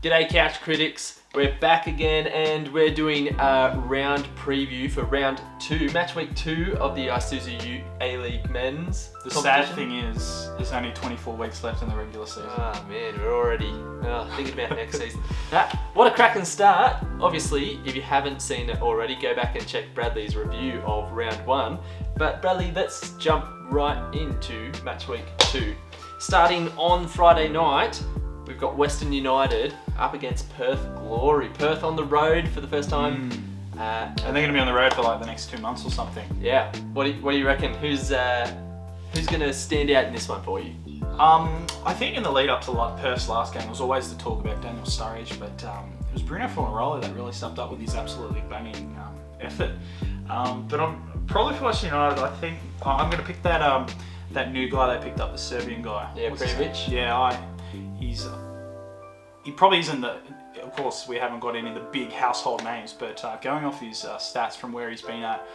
G'day Couch Critics, we're back again and we're doing a round preview for round 2, match week 2 of the Isuzu A-League men's The sad thing is, there's only 24 weeks left in the regular season. Oh man, we're already thinking about next season. What a cracking start. Obviously, if you haven't seen it already, go back and check Bradley's review of round 1. But Bradley, let's jump right into match week 2. Starting on Friday night, we've got Western United up against Perth Glory. Perth on the road for the first time. And they're going to be on the road for like the next 2 months or something. Yeah. What do you reckon? Who's going to stand out in this one for you? I think in the lead up to Perth's last game, there was always the talk about Daniel Sturridge, but it was Bruno Fornaroli that really stepped up with his absolutely banging effort. But I'm probably for Western United. I think I'm going to pick that new guy they picked up, the Serbian guy. Yeah, PRIJOVIC. Yeah, he probably isn't the. Of course, we haven't got any of the big household names, but going off his stats from where he's been at,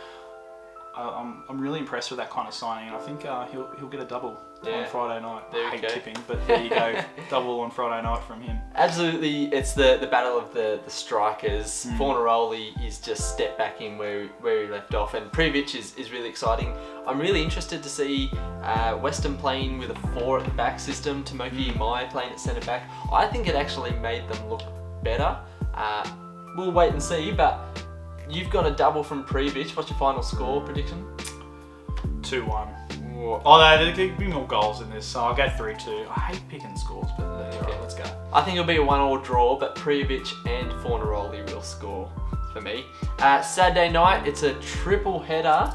I'm really impressed with that kind of signing, and I think he'll get a double on Friday night. There I hate go. tipping, but there you go, double on Friday night from him. Absolutely, it's the battle of the strikers. Fornaroli is just step back in where he left off, and PRIJOVIC is really exciting. I'm really interested to see Western playing with a 4 at the back system, Tomoki Mai playing at centre back. I think it actually made them look better. We'll wait and see, but you've got a double from PRIJOVIC. What's your final score prediction? 2-1. Although there could be more goals in this, so I'll go 3-2. I hate picking scores, but alright, let's go. I think it'll be a 1-1 draw, but PRIJOVIC and Fornaroli will score for me. Saturday night, it's a triple header.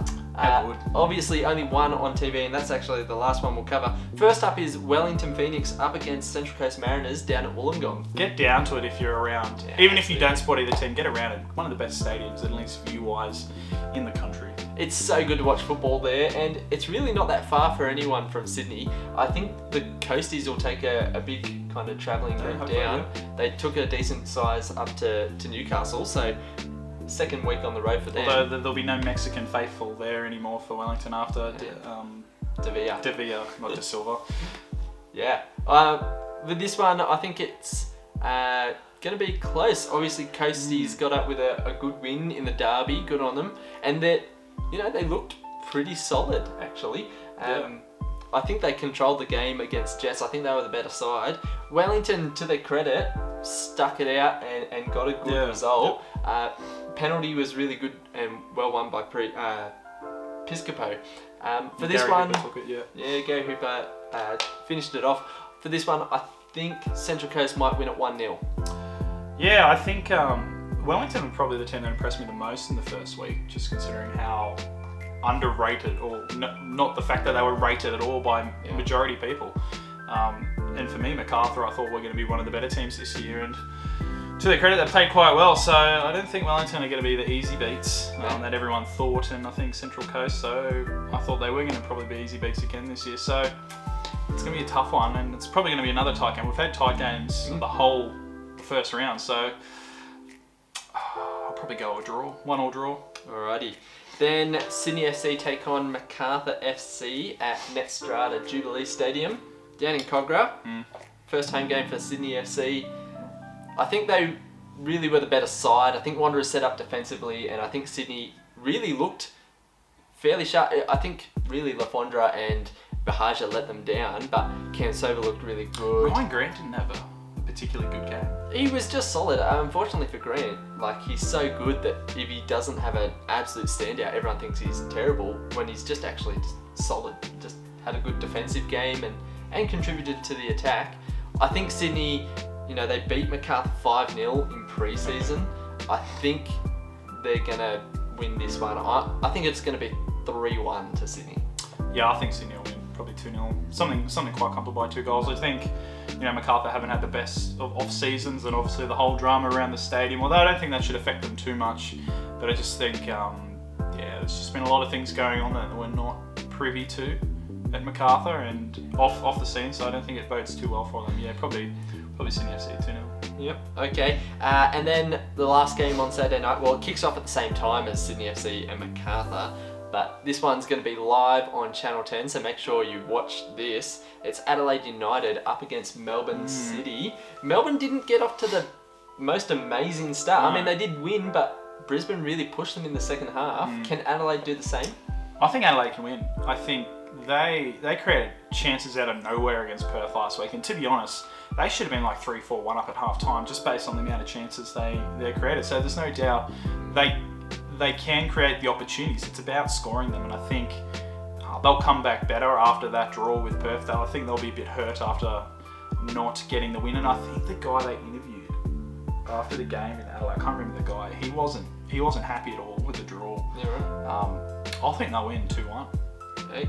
Obviously only one on TV, and that's actually the last one we'll cover. First up is Wellington Phoenix up against Central Coast Mariners down at Wollongong. Get down to it if you're around. Yeah, even if you don't support either team, get around it. One of the best stadiums, at least view-wise, in the country. It's so good to watch football there, and it's really not that far for anyone from Sydney. I think the Coasties will take a big kind of travelling route down. They took a decent size up to Newcastle, so second week on the road for them. Although there'll be no Mexican faithful there anymore for Wellington after De Villa, not De Silva. Yeah. With this one, I think it's going to be close. Obviously, Coasties got up with a good win in the derby. Good on them. And they looked pretty solid, actually. I think they controlled the game against Jets. I think they were the better side. Wellington, to their credit, stuck it out and got a good result. Penalty was really good and well won by Piscopo. For this one, Gary Hooper finished it off. For this one, I think Central Coast might win at 1-0. Yeah, I think Wellington were probably the team that impressed me the most in the first week, just considering how underrated, or not the fact that they were rated at all by majority people. And for me, Macarthur, I thought were going to be one of the better teams this year, and to their credit, they played quite well. So I don't think Wellington are going to be the easy beats that everyone thought, and I think Central Coast, so I thought they were going to probably be easy beats again this year. So it's going to be a tough one, and it's probably going to be another tight game. We've had tight games the whole first round, so I'll probably go a draw, 1-1 draw. Alrighty. Then Sydney FC take on Macarthur FC at Netstrata Jubilee Stadium down in Cogra. First home game for Sydney FC. I think they really were the better side. I think Wanderers set up defensively, and I think Sydney really looked fairly sharp. I think really Lafondra and Bahaja let them down, but Cansova looked really good. Ryan Grant didn't have a particularly good game. He was just solid. Unfortunately for Grant, he's so good that if he doesn't have an absolute standout, everyone thinks he's terrible, when he's just actually just solid. Just had a good defensive game and contributed to the attack. I think Sydney, they beat Macarthur 5-0 in pre-season. I think they're going to win this one. I think it's going to be 3-1 to Sydney. Yeah, I think Sydney will win, probably 2-0. Something quite comfortable by 2 goals. I think, Macarthur haven't had the best of seasons, and obviously the whole drama around the stadium, although I don't think that should affect them too much. But I just think, there's just been a lot of things going on that we're not privy to at Macarthur and off the scene, so I don't think it bodes too well for them. Yeah, probably Sydney FC 2-0. Yep, okay. And then the last game on Saturday night, well, it kicks off at the same time as Sydney FC and Macarthur, but this one's going to be live on Channel 10, so make sure you watch this. It's Adelaide United up against Melbourne City. Melbourne didn't get off to the most amazing start. No. I mean, they did win, but Brisbane really pushed them in the second half. Can Adelaide do the same? I think Adelaide can win. I think they created chances out of nowhere against Perth last week, and to be honest, they should have been like 3-4-1 up at half time just based on the amount of chances they created. So there's no doubt they can create the opportunities. It's about scoring them, and I think they'll come back better after that draw with Perth. I think they'll be a bit hurt after not getting the win, and I think the guy they interviewed after the game in Adelaide, I can't remember the guy, he wasn't happy at all with the draw. Yeah, right. I think they'll win 2-1.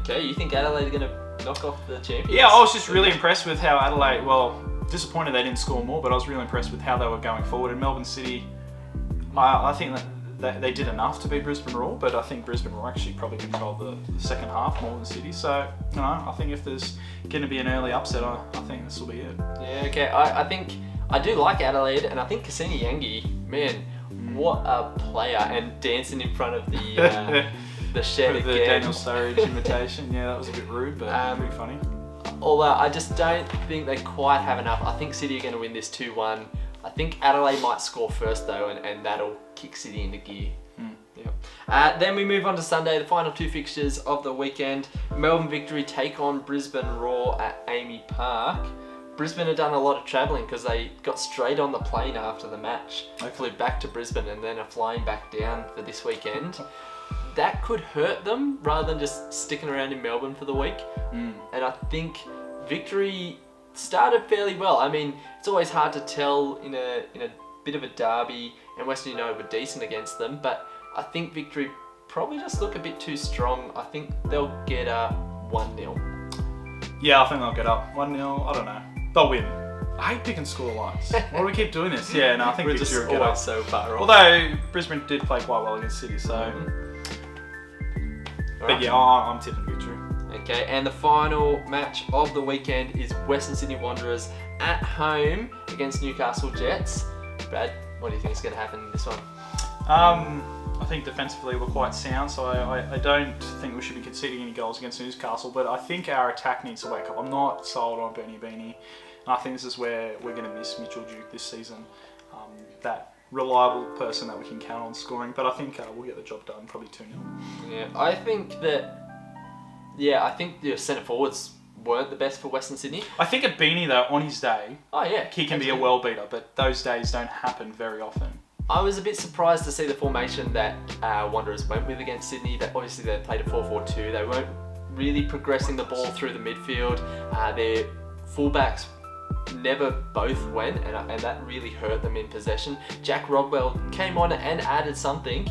Okay, you think Adelaide are going to knock off the champions? Yeah, I was just really impressed with how Adelaide, well, disappointed they didn't score more, but I was really impressed with how they were going forward. And Melbourne City, I think that they did enough to beat Brisbane Roar, but I think Brisbane Roar actually probably controlled the second half more than City. So, you know, I think if there's going to be an early upset, I think this will be it. Yeah, okay. I think I do like Adelaide, and I think Cassini Yangi, man, what a player, and dancing in front of the shed With again. the Daniel Sturridge imitation, yeah, that was a bit rude, but pretty funny. Although I just don't think they quite have enough. I think City are going to win this 2-1. I think Adelaide might score first though, and that'll kick City into gear. Yep. Then we move on to Sunday, the final two fixtures of the weekend. Melbourne Victory take on Brisbane Roar at Amy Park. Brisbane have done a lot of travelling because they got straight on the plane after the match. They flew back to Brisbane and then are flying back down for this weekend. That could hurt them rather than just sticking around in Melbourne for the week. And I think Victory started fairly well. I mean, it's always hard to tell in a bit of a derby, and Western United were decent against them, but I think Victory probably just look a bit too strong. I think they'll get a 1-0. Yeah, I think they'll get up 1-0. I don't know. They'll win. I hate picking score lines. Why do we keep doing this? Yeah, no, I think We're Victory just will get always up. so far off. Although Brisbane did play quite well against City, so. But yeah, I'm tipping Victory. Okay, and the final match of the weekend is Western Sydney Wanderers at home against Newcastle Jets. Brad, what do you think is going to happen in this one? I think defensively we're quite sound, so I don't think we should be conceding any goals against Newcastle, but I think our attack needs to wake up. I'm not sold on Bernie Beanie. I think this is where we're going to miss Mitchell Duke this season. That reliable person that we can count on scoring, but I think we'll get the job done, probably 2-0. Yeah, I think the centre forwards weren't the best for Western Sydney. I think a Beanie though, on his day, he can be a well beater, but those days don't happen very often. I was a bit surprised to see the formation that Wanderers went with against Sydney. That obviously they played a 4-4-2. They weren't really progressing the ball through the midfield. Their fullbacks never both went, and that really hurt them in possession. Jack Rodwell came on and added something.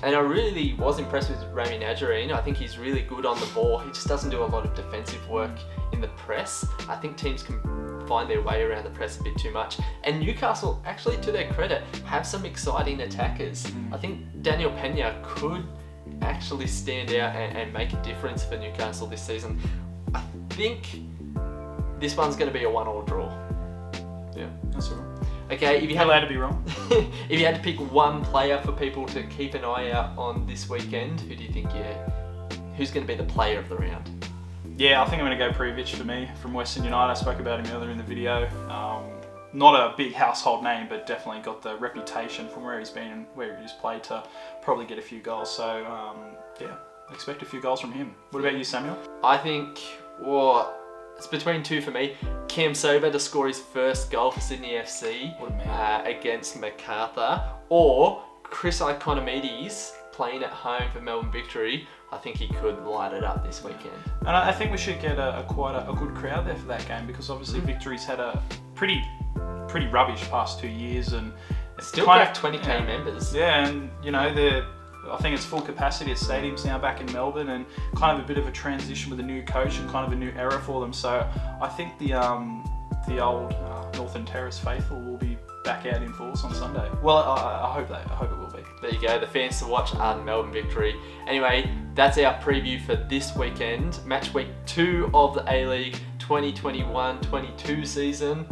And I really was impressed with Rami Najarine. I think he's really good on the ball. He just doesn't do a lot of defensive work in the press. I think teams can find their way around the press a bit too much. And Newcastle, actually to their credit, have some exciting attackers. I think Daniel Pena could actually stand out and make a difference for Newcastle this season. I think this one's going to be a 1-1 draw. Yeah, that's all right. Okay, if you allowed to be wrong. If you had to pick one player for people to keep an eye out on this weekend, who do you think who's going to be the player of the round? Yeah, I think I'm going to go PRIJOVIC for me from Western United. I spoke about him earlier in the video. Not a big household name, but definitely got the reputation from where he's been and where he's played to probably get a few goals. So yeah, expect a few goals from him. What about you, Samuel? I think, it's between two for me. Cam Sober to score his first goal for Sydney FC against Macarthur, or Chris Ikonomidis playing at home for Melbourne Victory. I think he could light it up this weekend. And I think we should get quite a good crowd there for that game, because obviously Victory's had a pretty rubbish past 2 years, and it's still got 20k members. Yeah, and you know I think it's full capacity at stadiums now back in Melbourne, and kind of a bit of a transition with a new coach and kind of a new era for them. So I think the old Northern Terrace faithful will be back out in force on Sunday. Well, I hope it will be. There you go, the fans to watch are Melbourne Victory. Anyway, that's our preview for this weekend, match week 2 of the A-League 2021-22 season.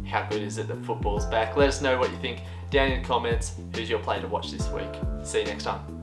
How good is it that football's back? Let us know what you think down in the comments. Who's your player to watch this week? See you next time.